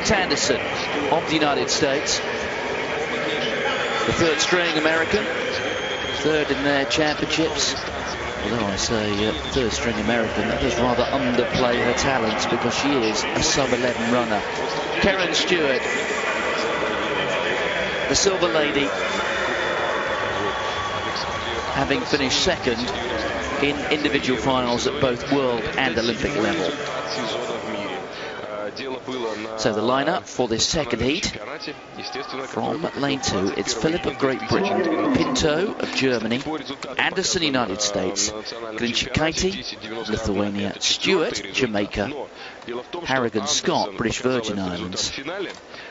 Stewart Anderson of the United States, the third string American, third in their championships. Although I say third string American, that does rather underplay her talents because she is a sub-11 runner. Kerron Stewart, the silver lady, having finished second in individual finals at both world and Olympic level. So the lineup for this second heat: from lane 2, it's Philip of Great Britain, Pinto of Germany, Anderson, United States, GRINCIKAITÉ, Lithuania, Stewart, Jamaica, Harrigan-Scott, British Virgin Islands,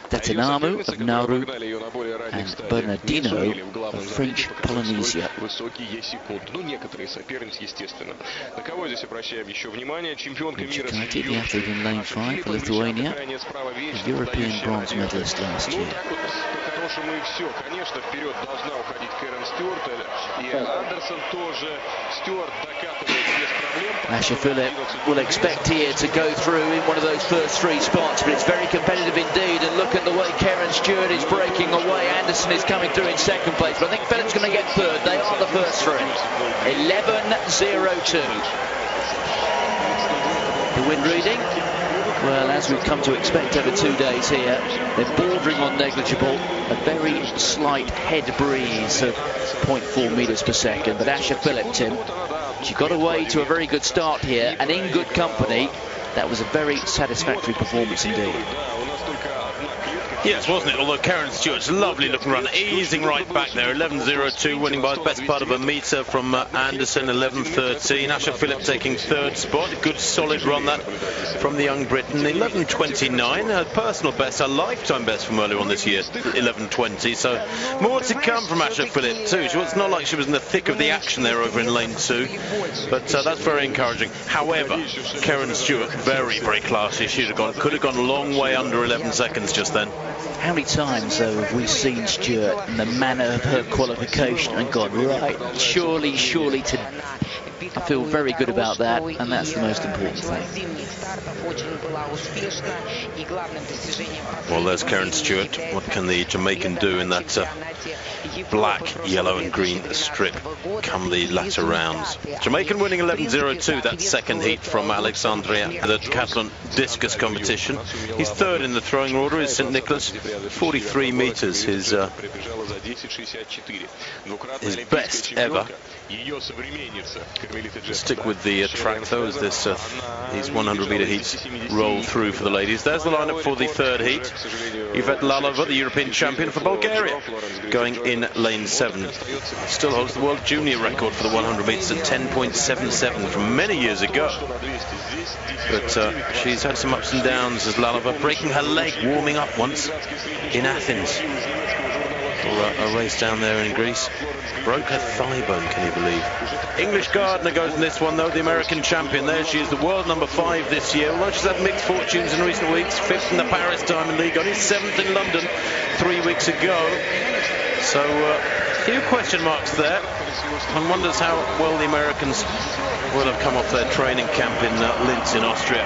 DETENAMO of Nauru, and Bernardino of French Polynesia. GRINCIKAITÉ, the athlete in lane 5 for Lithuania, the European bronze medalist last year. Asha PHILIP will expect here to go through in one of those first 3 spots, but it's very competitive indeed. And look at the way Kerron Stewart is breaking away. Anderson is coming through in second place, but I think Philip's going to get third. They are the first 3. 11:02. The wind reading, well, as we've come to expect over 2 days here, they're bordering on negligible. A very slight head breeze of 0.4 meters per second. But Asha PHILIP, Tim, she got away to a very good start here, and in good company. That was a very satisfactory performance indeed. Yes, wasn't it? Although Kerron Stewart's a lovely looking run, easing right back there. 11:02, winning by the best part of a metre from Anderson. 11:13. Asha PHILIP taking third spot. Good solid run that from the young Briton. 11:29, her personal best, her lifetime best from earlier on this year. 11:20. So more to come from Asha PHILIP too. It's not like she was in the thick of the action there over in lane 2, but that's very encouraging. However, Kerron Stewart, very, very classy. Could have gone a long way under 11 seconds just then. How many times, though, have we seen Stewart in the manner of her qualification and gone, right, surely to... I feel very good about that, and that's the most important thing. Well, there's Kerron Stewart. What can the Jamaican do in that black, yellow and green strip come the latter rounds? Jamaican winning 11:02, that second heat from Alexandria, the decathlon discus competition. He's third in the throwing order, is St. Nicholas, 43 meters, his best ever. Stick with the track though, as these 100-meter heats roll through for the ladies. There's the lineup for the third heat. Ivet LALOVA, the European champion for Bulgaria, going in lane 7. Still holds the world junior record for the 100 meters at 10.77 from many years ago. But she's had some ups and downs as LALOVA, breaking her leg warming up once in Athens for a race down there in Greece. Broke her thigh bone, can you believe? English Gardner goes in this one though, the American champion. There she is, the world number 5 this year. Although she's had mixed fortunes in recent weeks, 5th in the Paris Diamond League, only 7th in London 3 weeks ago. So a few question marks there. One wonders how well the Americans will have come off their training camp in Linz in Austria.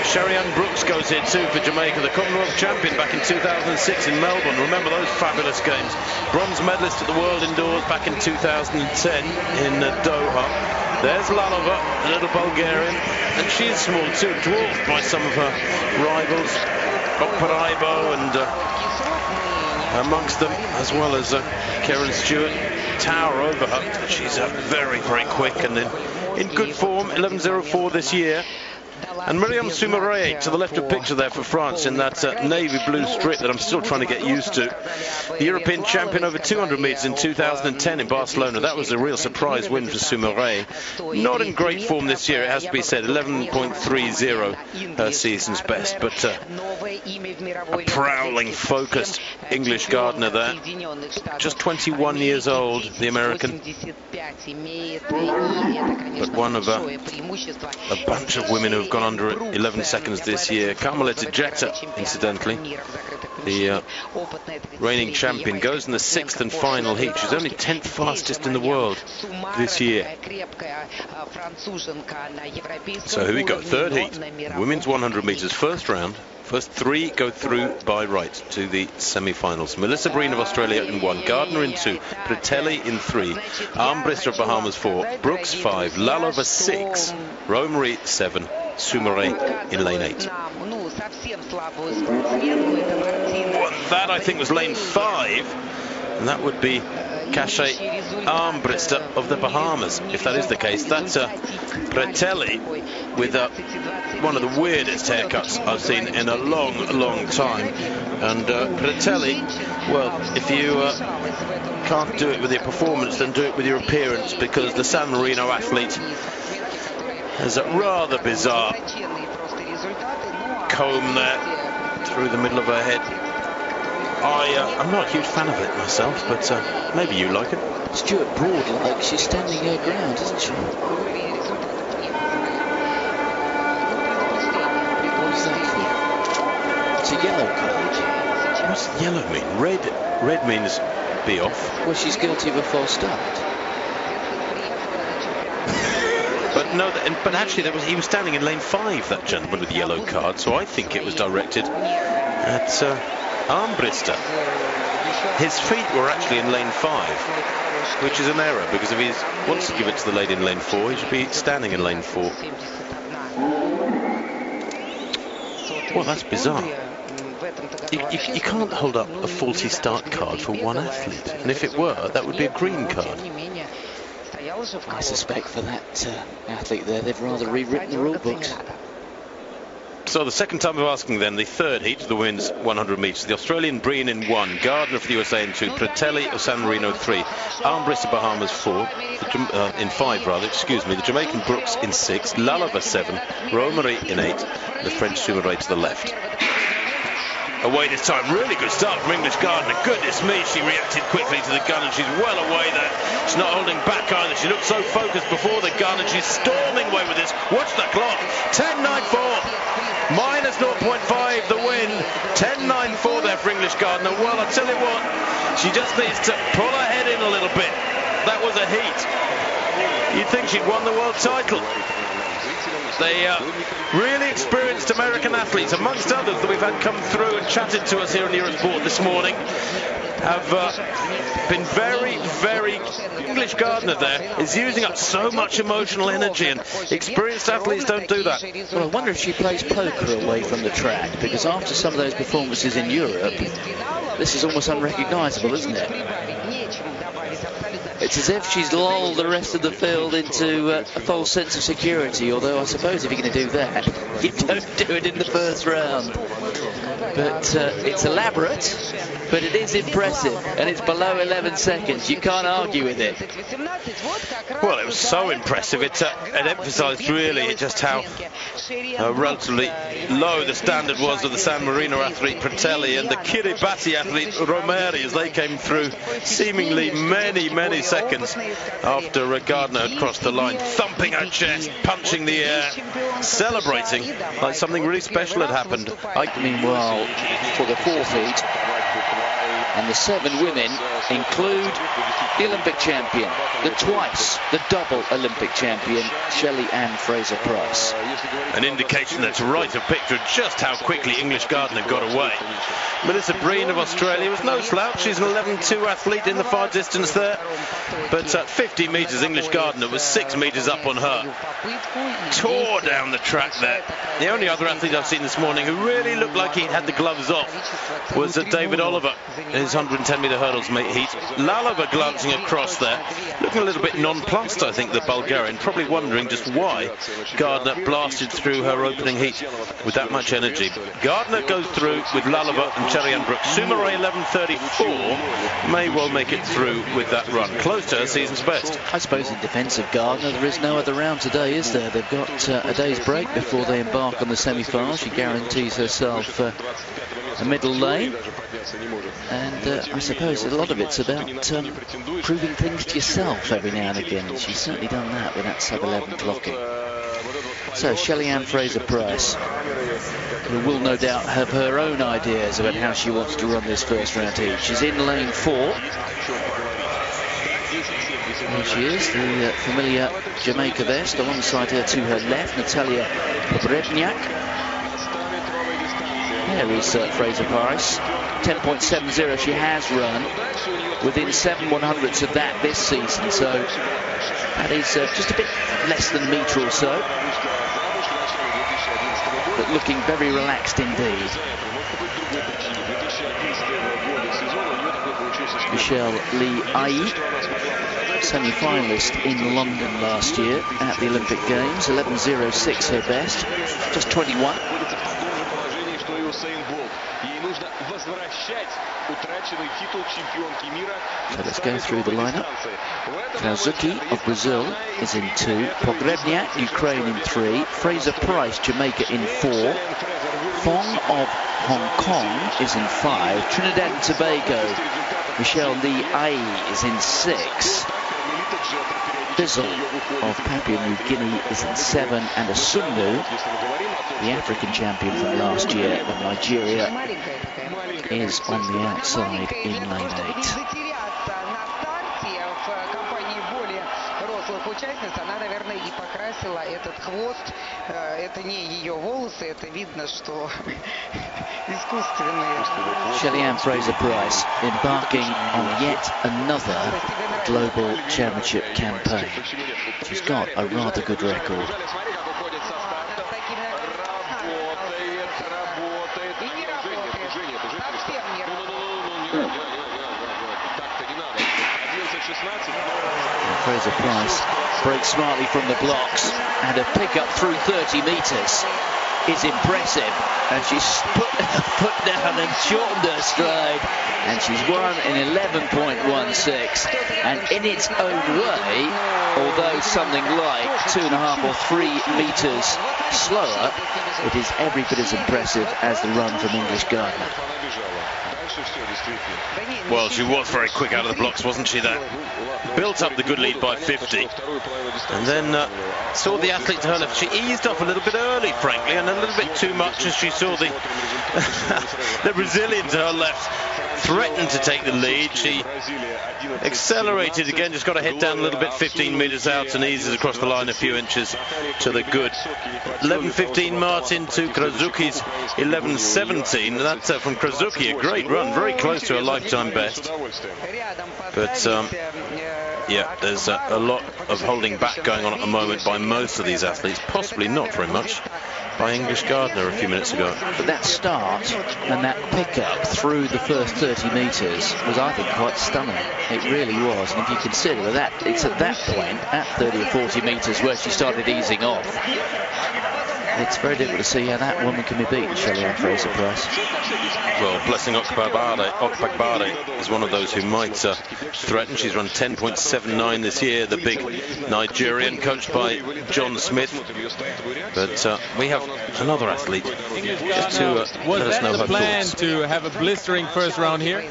Sheri-Ann Brooks goes here too for Jamaica, the Commonwealth champion back in 2006 in Melbourne. Remember those fabulous games. Bronze medalist at the World Indoors back in 2010 in Doha. There's LALOVA, a little Bulgarian, and she is small too, dwarfed by some of her rivals, Okparaibo and amongst them, as well as Kerron Stewart, tower over her. She's very, very quick and in good form, 11:04 this year. And Myriam SOUMARÉ to the left of picture there for France in that navy blue strip that I'm still trying to get used to. The European champion over 200 metres in 2010 in Barcelona. That was a real surprise win for SOUMARÉ. Not in great form this year, it has to be said. 11.30 her season's best, but a prowling, focused English Gardner there. Just 21 years old, the American. But one of a bunch of women who have gone under 11 seconds this year. Carmelita Jetta, incidentally, the reigning champion, goes in the 6th and final heat. She's only 10th fastest in the world this year. So here we go, third heat, women's 100 metres, first round. First 3 go through by right to the semi-finals. Melissa Breen of Australia in 1, Gardner in 2, Pretelli in 3, Armbrister of Bahamas 4, Brooks 5, Lalova 6, Romeri 7, Soumaré in lane 8. That I think was lane 5, and that would be Caché Armbrister of the Bahamas. If that is the case, that's Pretelli with one of the weirdest haircuts I've seen in a long time. And Pretelli, well, if you can't do it with your performance, then do it with your appearance, because the San Marino athlete has a rather bizarre comb there through the middle of her head. I'm not a huge fan of it myself, but maybe you like it. Stuart Broad, like she's standing her ground, isn't she? What is that for? It's a yellow card. What's yellow mean? Red means be off. Well, she's guilty of a false start. But no, but actually he was standing in lane 5, that gentleman with the yellow card, so I think it was directed at Armbrister. His feet were actually in lane 5, which is an error, because if he wants to give it to the lady in lane 4, he should be standing in lane 4. Well, that's bizarre. You can't hold up a faulty start card for one athlete, and if it were, that would be a green card. I suspect for that athlete there, they've rather rewritten the rule books. So the second time of asking then, the third heat, the women's 100 metres. The Australian Breen in 1, Gardner for the USA in 2, Pretelli of San Marino 3, Armbrister Bahamas 4, in 5 rather, excuse me, the Jamaican Brooks in 6, Lalova 7, Romeri in 8, the French Soumaré to the left. Away this time, really good start from English Gardner. Goodness me, she reacted quickly to the gun, and she's well away there. She's not holding back either. She looked so focused before the gun, and she's storming away with this. Watch the clock. 10.94. Minus 0.5 the wind. 10.94 there for English Gardner. Well, I'll tell you what, she just needs to pull her head in a little bit. That was a heat. You'd think she'd won the world title. They really experienced American athletes, amongst others that we've had come through and chatted to us here on Eurosport this morning, have been very English Gardner there is using up so much emotional energy, and experienced athletes don't do that. Well, I wonder if she plays poker away from the track, because after some of those performances in Europe, this is almost unrecognisable, isn't it? It's as if she's lulled the rest of the field into a false sense of security, although I suppose if you're going to do that, you don't do it in the first round. But it's elaborate, but it is impressive, and it's below 11 seconds. You can't argue with it. Well, it was so impressive. It emphasised really just how relatively low the standard was of the San Marino athlete Pretelli and the Kiribati athlete Romeri as they came through seemingly many seconds after Gardner had crossed the line, thumping her chest, punching the air, celebrating like something really special had happened. Meanwhile, for the fourth heat, and the 7 women include the Olympic champion, the double Olympic champion, Shelly-Ann Fraser-Pryce. An indication that's right of picture just how quickly English Gardner got away. Melissa Breen of Australia was no slouch. She's an 11.2 athlete in the far distance there. But at 50 metres, English Gardner was 6 metres up on her. Tore down the track there. The only other athlete I've seen this morning who really looked like he'd had the gloves off was David Oliver in his 110 metre hurdles heat. Lalova glancing across there, looking a little bit nonplussed, I think, the Bulgarian, probably wondering just why Gardner blasted through her opening heat with that much energy. Gardner goes through with Lalova and Sheri-Ann Brooks. Soumaré 11.34 may well make it through with that run, close to her season's best. I suppose in defence of Gardner, there is no other round today, is there? They've got a day's break before they embark on the semi-final. She guarantees herself a middle lane, and I suppose a lot of it's about proving things to yourself every now and again. She's certainly done that with that sub-11 clocking. So Shelly-Ann Fraser-Pryce, who will no doubt have her own ideas about how she wants to run this first round heat. She's in lane 4. There she is, the familiar Jamaica vest. Alongside her to her left, Natalia POHREBNIAK. there is Fraser-Pryce. 10.70 she has run, within 7 100ths of that this season, so that is just a bit less than a metre or so, but looking very relaxed indeed. Michelle Lee Ayi, semi-finalist in London last year at the Olympic Games, 11.06 her best, just 21. So let's go through the lineup. KRASUCKI of Brazil is in 2, Poghrebniak, Ukraine in 3, Fraser-Pryce, Jamaica in 4, Fong of Hong Kong is in 5, Trinidad and Tobago, Michelle Lee Ayi is in 6, Bizzle of Papua New Guinea is in 7, and ASUMNU, the African champion from last year of Nigeria, is on the outside in lane 8. Она, наверное, и покрасила этот хвост. Это не ее волосы, это видно, что искусственные. Shelly-Ann Fraser-Pryce embarking on yet another global championship campaign. She's got a rather good record. Fraser-Pryce breaks smartly from the blocks, and her pickup through 30 metres is impressive, and she's put her foot down and shortened her stride, and she's won in 11.16, and in its own way, although something like 2.5 or 3 metres slower, it is every bit as impressive as the run from English Gardner. Well, she was very quick out of the blocks, wasn't she? That built up the good lead by 50, and then saw the athlete to her left. She eased off a little bit early, frankly, and a little bit too much as she saw the the Brazilian to her left threatened to take the lead. She accelerated again, just got her head down a little bit, 15 metres out, and eases across the line a few inches to the good. 11.15 Martin to KRASUCKI's 11.17. That's from KRASUCKI, a great run, very close to her lifetime best. But yeah, there's a lot of holding back going on at the moment by most of these athletes, possibly not very much by English Gardner a few minutes ago. But that start and that pickup through the first 30 metres was, I think, quite stunning. It really was. And if you consider that it's at that point, at 30 or 40 metres, where she started easing off, it's very difficult to see how that woman can be beaten, Shelly-Ann Fraser-Pryce. Well, Blessing OKAGBARE is one of those who might threaten. She's run 10.79 this year, the big Nigerian, coached by John Smith. But we have another athlete just to let us know her thoughts. Was that the plan, to have a blistering first round here?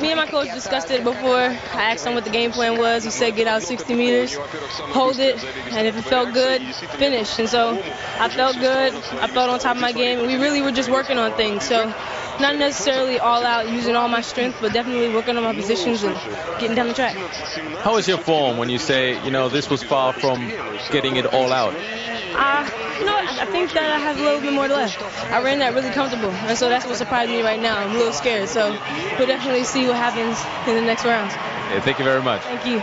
Me and my coach discussed it before. I asked him what the game plan was. He said get out 60 meters, hold it, and if it felt good, finish. And so I felt good. I felt on top of my game. And we really were just working on things. So not necessarily all out using all my strength, but definitely working on my positions and getting down the track. How is your form when you say, you know, this was far from getting it all out? You know, I think that I have a little bit more left. I ran that really comfortable, and so that's what surprised me right now. I'm a little scared, so we'll definitely see what happens in the next rounds. Yeah, thank you very much. Thank you.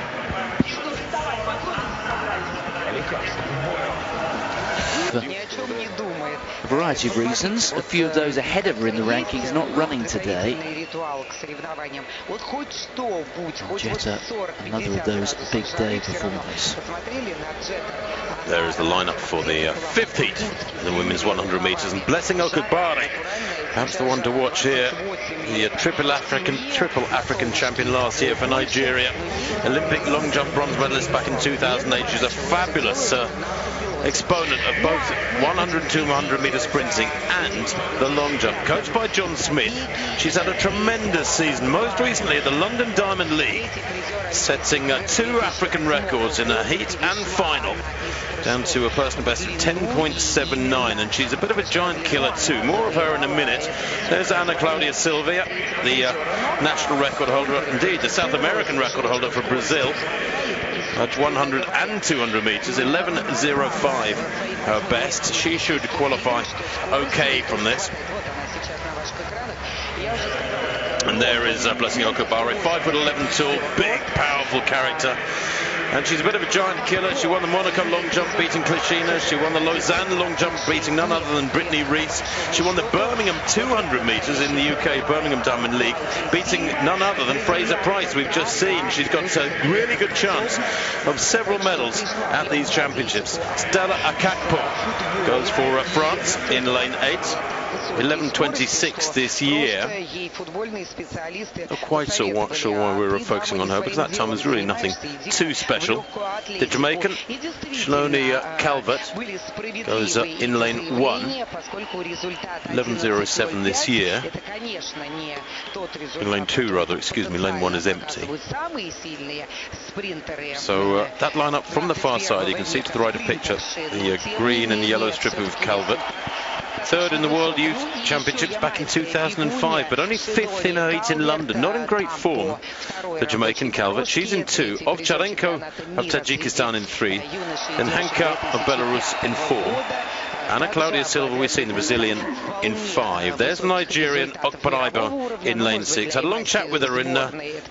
A variety of reasons. A few of those ahead of her in the rankings not running today. Jetta, another of those big day performers. There is the lineup for the fifth heat, the women's 100 metres, and Blessing OKAGBARE, perhaps the one to watch here. The triple African champion last year for Nigeria, Olympic long jump bronze medalist back in 2008. She's a fabulous exponent of both 100 and 200 metre sprinting and the long jump. Coached by John Smith, she's had a tremendous season, most recently at the London Diamond League, setting 2 African records in a heat and final, down to a personal best of 10.79, and she's a bit of a giant killer too. More of her in a minute. There's Claudia Silva, the national record holder, indeed the South American record holder for Brazil. at 100 and 200 metres, 11.05 her best. She should qualify okay from this. And there is Blessing OKAGBARE, 5'11" tall, big, powerful character. And she's a bit of a giant killer. She won the Monaco long jump, beating Klishina. She won the Lausanne long jump, beating none other than Brittany Reese. She won the Birmingham 200 metres in the UK Birmingham Diamond League, beating none other than Fraser-Pryce. We've just seen she's got a really good chance of several medals at these championships. Stella Akakpo goes for France in lane 8. 11.26 this year. Not quite so sure why we were focusing on her, because that time was really nothing too special. The Jamaican, Schillonie CALVERT, goes in lane 1. 11.07 this year. In lane 2, rather, excuse me, lane 1 is empty. So that lineup from the far side, you can see to the right of picture, the green and yellow strip of CALVERT. Third in the World Youth Championships back in 2005, but only 5th in her heat in London. Not in great form, the Jamaican CALVERT. She's in 2. Ovcharenko of Tajikistan in 3. Then Hanka of Belarus in 4. Anna Claudia Silva, we've seen the Brazilian, in 5. There's the Nigerian Okparaigbo in lane 6. Had a long chat with her in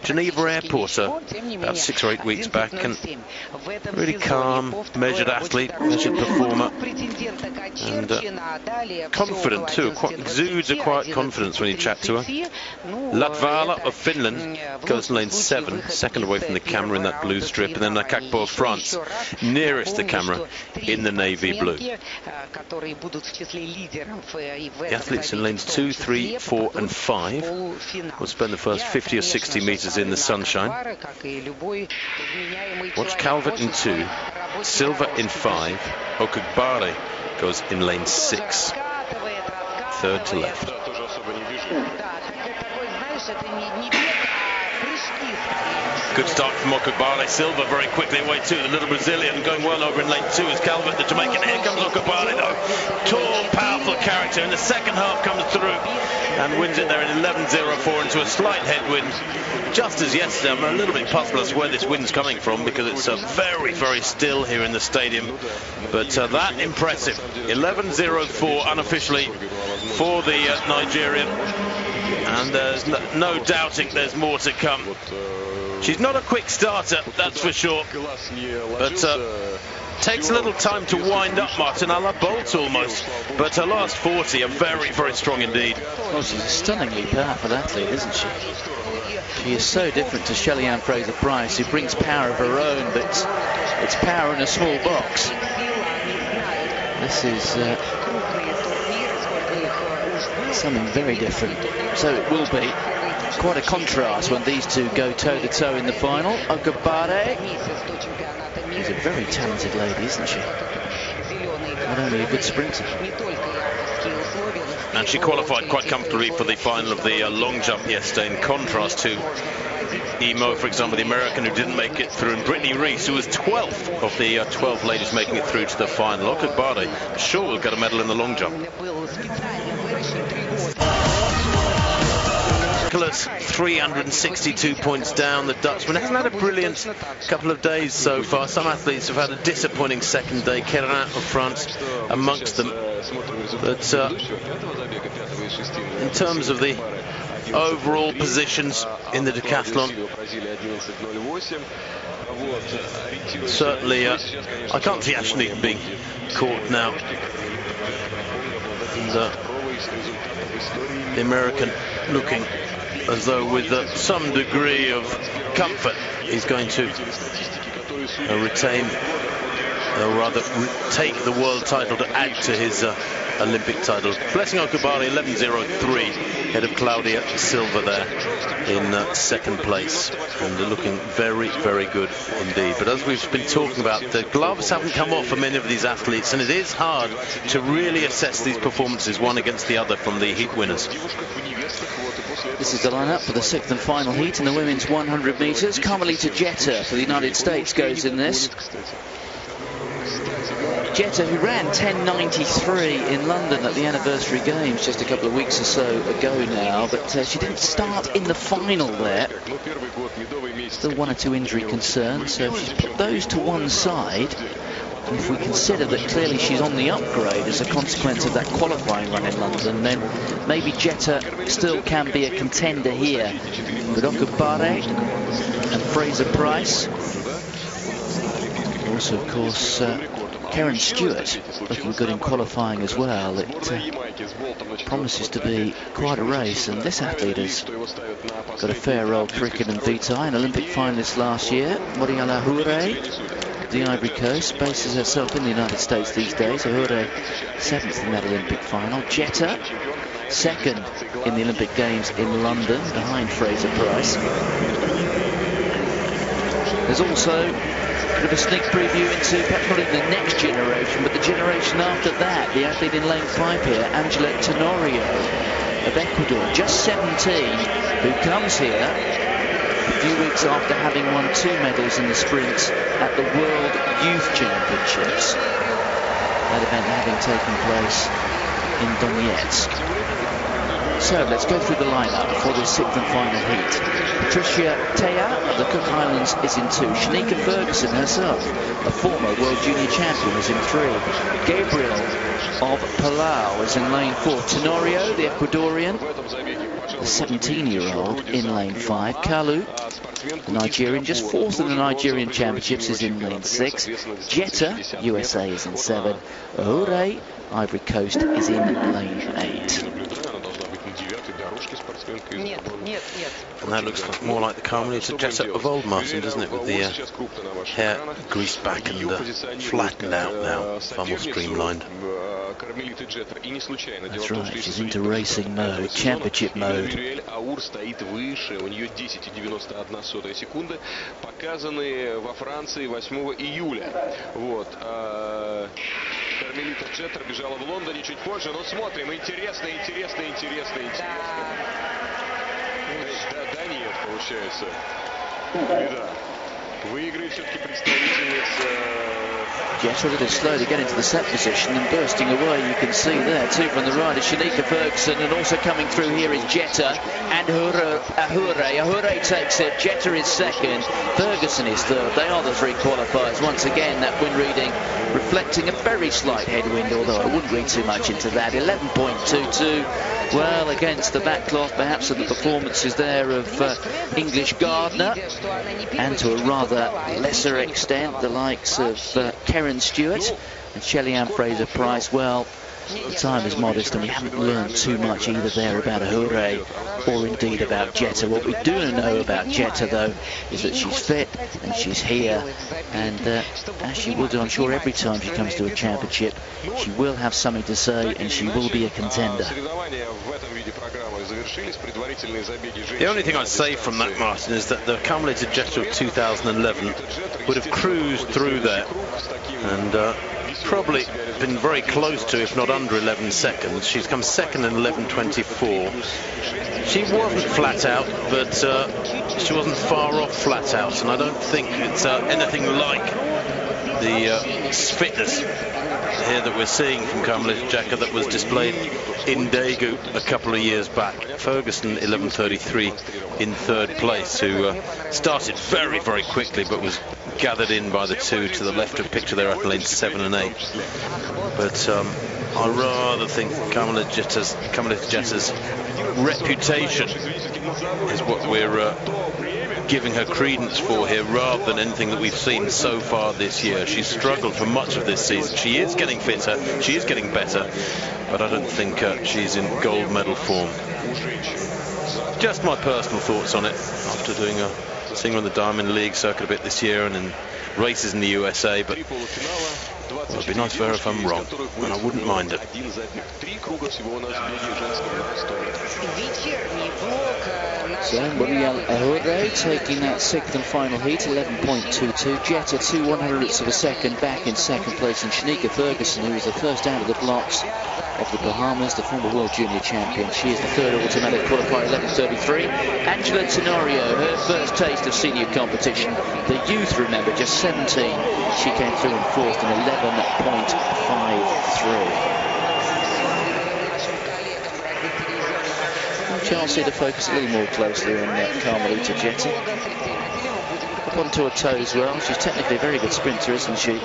Geneva Airport about 6 or 8 weeks back, and really calm, measured athlete, measured performer, and confident too. Exudes a quiet confidence when you chat to her. Latvala of Finland goes in lane 7, second away from the camera in that blue strip, and then Akakpo of France, nearest the camera in the navy blue. The athletes in lanes 2, 3, 4 and 5 will spend the first 50 or 60 metres in the sunshine. Watch CALVERT in 2, Silva in 5, OKAGBARE goes in lane 6, third to left. Good start from OKAGBARE. Silva very quickly away too. The little Brazilian going well over in lane 2 is CALVERT, the Jamaican. Here comes OKAGBARE though. Tall, powerful character. In the second half comes through and wins it there in 11.04 into a slight headwind. Just as yesterday, I'm a little bit puzzled as to where this wind's coming from, because it's very, very still here in the stadium. But that impressive. 11.04 unofficially for the Nigerian. And there's no doubting there's more to come. She's not a quick starter, that's for sure, but takes a little time to wind up, Martin, a la Bolt almost. But her last 40 are very, very strong indeed. Well, she's a stunningly powerful athlete, isn't she? She is so different to Shelly-Ann FRASER-PRYCE, who brings power of her own, but it's power in a small box. This is something very different. So it will be quite a contrast when these two go toe-to-toe in the final. OKAGBARE is a very talented lady, isn't she? Not only a good sprinter. And she qualified quite comfortably for the final of the long jump yesterday, in contrast to Emo, for example, the American, who didn't make it through, and Brittany Reese, who was 12th of the 12 ladies making it through to the final. OKAGBARE sure will get a medal in the long jump. 362 points down. The Dutchman hasn't had a brilliant couple of days so far. Some athletes have had a disappointing second day. Kerron of France amongst them. But in terms of the overall positions in the decathlon, certainly I can't see Ashley being caught now. And the American looking as though with some degree of comfort he's going to retain, or rather take the world title to add to his Olympic title. Blessing OKAGBARE 11.03 ahead of Claudia Silva there in second place, and they're looking very, very good indeed. But as we've been talking about, the gloves haven't come off for many of these athletes, and it is hard to really assess these performances one against the other from the heat winners. This is the lineup for the 6th and final heat in the women's 100 metres. Carmelita Jeter for the United States goes in this. Jetta, who ran 10.93 in London at the anniversary games just a couple of weeks or so ago now, but she didn't start in the final there. Still one or two injury concerns, so if she's put those to one side, and if we consider that clearly she's on the upgrade as a consequence of that qualifying run in London, then maybe Jetta still can be a contender here. With OKAGBARE and FRASER-PRYCE. Also, of course, Kerron STEWART looking good in qualifying as well. It promises to be quite a race, and this athlete has got a fair old curriculum vitae. An Olympic finalist last year. Myriam AHYE, the Ivory Coast, bases herself in the United States these days. AHYE 7th in that Olympic final. Jetta 2nd in the Olympic Games in London, behind FRASER-PRYCE. There's also a bit of a sneak preview into perhaps not even the next generation, but the generation after that. The athlete in lane 5 here, Angela Tenorio of Ecuador, just 17, who comes here a few weeks after having won 2 medals in the sprint at the World Youth Championships. That event having taken place in Donetsk. So let's go through the lineup for this 6th and final heat. Patricia Tea of the Cook Islands is in 2. Shanika Ferguson herself, a former World Junior Champion, is in 3. Gabriel of Palau is in lane 4. Tenorio, the Ecuadorian, the 17-year-old, in lane 5. Kalu, the Nigerian, just 4th in the Nigerian Championships, is in lane 6. Jetta, USA, is in 7. AHYE, Ivory Coast, is in lane 8. And that looks more like the Carmelita Jetta of old, Martin, doesn't it? With the hair greased back and flattened out now, far more streamlined. That's right, she's into racing mode, championship mode. Кармелита Джеттер бежала в Лондоне чуть позже, но смотрим, интересно. Да нет, получается. Да. Выиграет все-таки представительница. Jetta a little slow to get into the set position and bursting away. You can see there, 2 from the rider, Shanika Ferguson, and also coming through here is Jetta and AHYE. AHYE takes it, Jetta is 2nd, Ferguson is 3rd. They are the 3 qualifiers. Once again, that wind reading reflecting a very slight headwind, although I wouldn't read too much into that. 11.22, well, against the backcloth perhaps of the performances there of English Gardner, and to a rather lesser extent the likes of Kerron STEWART and Shelly-Ann FRASER-PRYCE. Well, the time is modest and we haven't learned too much either there about AHYE or indeed about Jetta. What we do know about Jetta, though, is that she's fit and she's here, and as she will do, I'm sure, every time she comes to a championship, she will have something to say and she will be a contender. The only thing I'd say from that, Martin, is that the Carmelita Jetta of 2011 would have cruised through there and probably been very close to, if not under 11 seconds. She's come 2nd in 11.24. She wasn't flat out, but she wasn't far off flat out, and I don't think it's anything like the fitness here that we're seeing from Carmelita Jetta that was displayed in Daegu a couple of years back. Ferguson 11.33 in 3rd place, who started very, very quickly but was gathered in by the 2 to the left of picture there at lanes 7 and 8. But I rather think Carmelita Jetta's reputation is what we're giving her credence for here, rather than anything that we've seen so far this year. She's struggled for much of this season. She is getting fitter, she is getting better, but I don't think she's in gold medal form. Just my personal thoughts on it, after doing seeing her on the Diamond League circuit a bit this year and in races in the USA, but well, it'd be nice for her if I'm wrong, and I wouldn't mind it. So Myriam AHYE taking that 6th and final heat, 11.22. Jetta 2/100ths of a second back in 2nd place, and Shanika Ferguson, who was the first out of the blocks, of the Bahamas, the former World Junior Champion. She is the third automatic qualifier, 11:33. Angela Tenorio, her first taste of senior competition. The youth, remember, just 17. She came through in fourth in 11.53. Chelsea to focus a little more closely on Carmelita Jeter. Up onto her toes well. She's technically a very good sprinter, isn't she?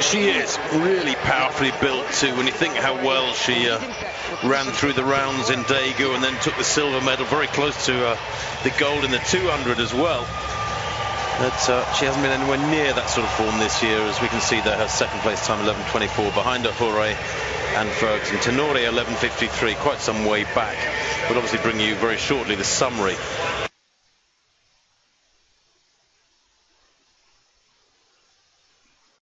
She is really powerfully built too. When you think how well she ran through the rounds in Daegu and then took the silver medal, very close to the gold in the 200 as well. But she hasn't been anywhere near that sort of form this year, as we can see there. Her second place time 11:24, behind her Hore and Ferguson. Tenorio 11:53, quite some way back. We'll obviously bring you very shortly the summary